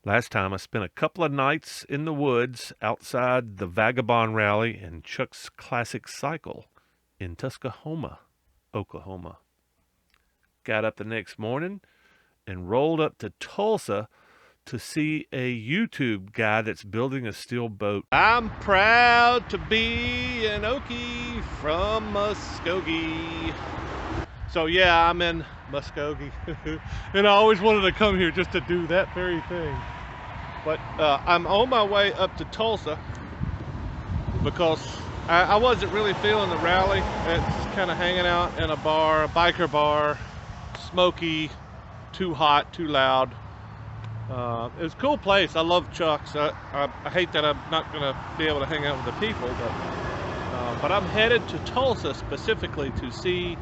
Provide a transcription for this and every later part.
Last time I spent a couple of nights in the woods outside the Vagabond rally and Chuck's Classic Cycle in Tuskahoma, Oklahoma. Got up the next morning and rolled up to Tulsa to see a YouTube guy that's building a steel boat. I'm proud to be an Okie from Muskogee. So yeah, I'm in Muskogee, and I always wanted to come here just to do that very thing. But I'm on my way up to Tulsa because I wasn't really feeling the rally. It's kind of hanging out in a bar, a biker bar, smoky, too hot, too loud. It was a cool place. I love Chuck's. I hate that I'm not going to be able to hang out with the people, but I'm headed to Tulsa specifically to see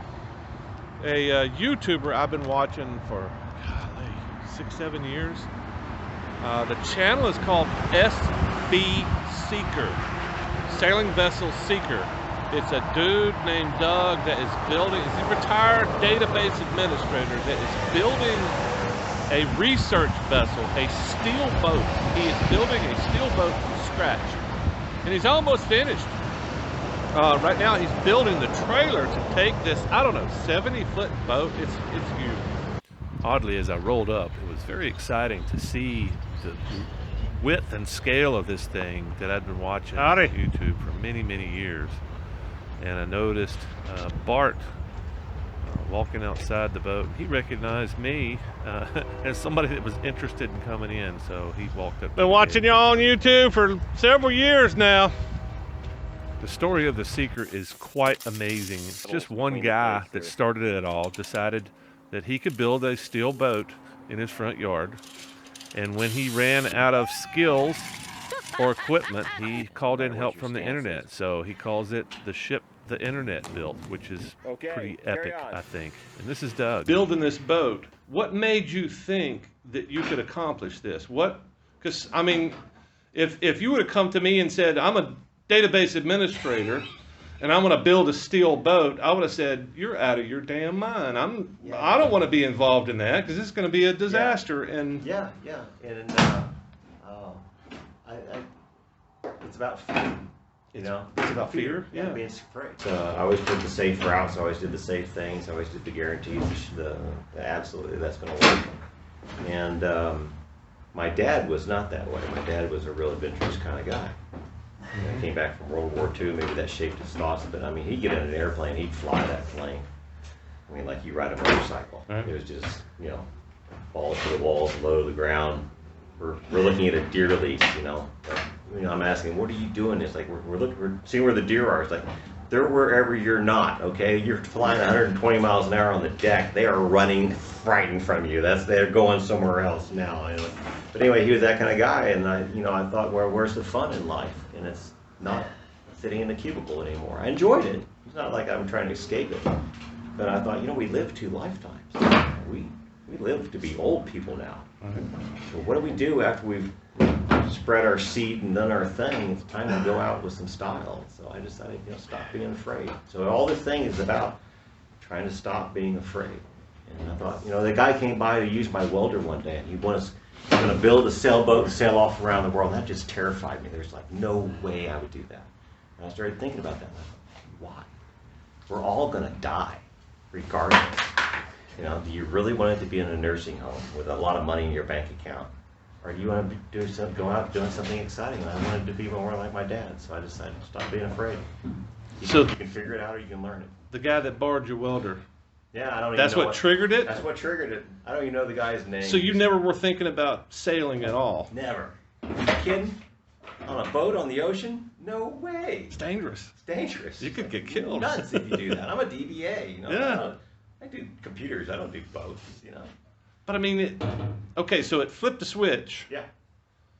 a YouTuber I've been watching for, golly, 6-7 years. The channel is called svseeker, Sailing Vessel Seeker. It's a dude named Doug that is building, he's a retired database administrator that is building a research vessel, a steel boat. He is building a steel boat from scratch. And he's almost finished. Right now he's building the trailer to take this, I don't know, 70-foot boat. It's huge. Oddly, as I rolled up, it was very exciting to see the width and scale of this thing that I'd been watching on YouTube for many, many years. And I noticed Bart walking outside the boat. He recognized me as somebody that was interested in coming in, so he walked up. Been watching y'all on YouTube for several years now. The story of the Seeker is quite amazing. It's just one guy that started it all, decided that he could build a steel boat in his front yard, and when he ran out of skills or equipment, he called in help from the internet. So he calls it the ship the internet built, which is pretty epic, I think. And this is Doug. Building this boat, what made you think that you could accomplish this? Because, I mean, if you would have come to me and said, I'm a database administrator, and I'm going to build a steel boat, I would have said, you're out of your damn mind. I don't want to be involved in that because it's going to be a disaster. And and it's about fear. You know, it's about fear. Yeah, being afraid. So I always took the safe routes. I always did the safe things. I always did the guarantees. The absolutely that's going to work. And my dad was not that way. My dad was a real adventurous kind of guy. You know, he came back from World War II. Maybe that shaped his thoughts. But I mean, he'd get in an airplane. He'd fly that plane. I mean, like you ride a motorcycle. Right. It was just, you know, balls to the walls, low to the ground. We're looking at a deer release, you know. I'm asking, what are you doing? It's like we're seeing where the deer are. It's like they're wherever you're not. Okay, you're flying 120 miles an hour on the deck. They are running right in front of you. They're going somewhere else now. You know? But anyway, he was that kind of guy, and I thought, well, where's the fun in life? And it's not sitting in the cubicle anymore. I enjoyed it. It's not like I'm trying to escape it. But I thought, we live 2 lifetimes. We live to be old people now. So what do we do after we've spread our seed and done our thing? It's time to go out with some style. So I decided, stop being afraid. So all this thing is about trying to stop being afraid. And I thought, the guy came by to use my welder one day, and he was going to build a sailboat and sail off around the world. And that just terrified me. There's like no way I would do that. And I started thinking about that. And I thought, why? We're all going to die, regardless. Do you really want it to be in a nursing home with a lot of money in your bank account? Or do you want to go out doing something exciting? I wanted to be more like my dad, so I decided to stop being afraid. You can figure it out or you can learn it. The guy that borrowed your welder. Yeah, I don't even know. That's what triggered it? That's what triggered it. I don't even know the guy's name. So you never were thinking about sailing at all? Never. Are you kidding? On a boat on the ocean? No way. It's dangerous. It's dangerous. You could get killed. Nuts if you do that. I'm a DBA, Yeah. I do computers. I don't do boats, But I mean, okay, so it flipped a switch. Yeah,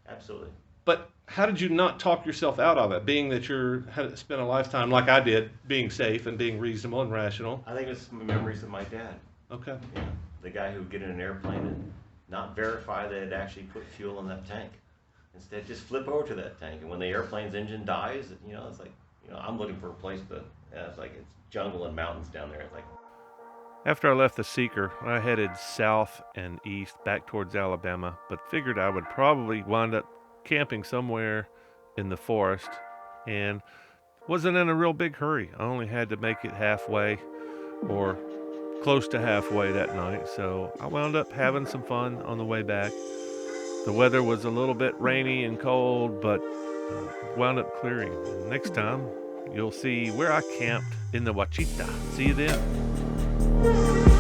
absolutely. But how did you not talk yourself out of it, being that had spent a lifetime like I did, being safe and being reasonable and rational? I think it's memories of my dad. Okay. Yeah, the guy who would get in an airplane and not verify that it actually put fuel in that tank. Instead, just flip over to that tank, and when the airplane's engine dies, it's like, I'm looking for a place to. It's like it's jungle and mountains down there. It's like. After I left the Seeker, I headed south and east back towards Alabama, but figured I would probably wind up camping somewhere in the forest and wasn't in a real big hurry. I only had to make it halfway or close to halfway that night, so I wound up having some fun on the way back. The weather was a little bit rainy and cold, but wound up clearing. Next time, you'll see where I camped in the Wachita. See you then.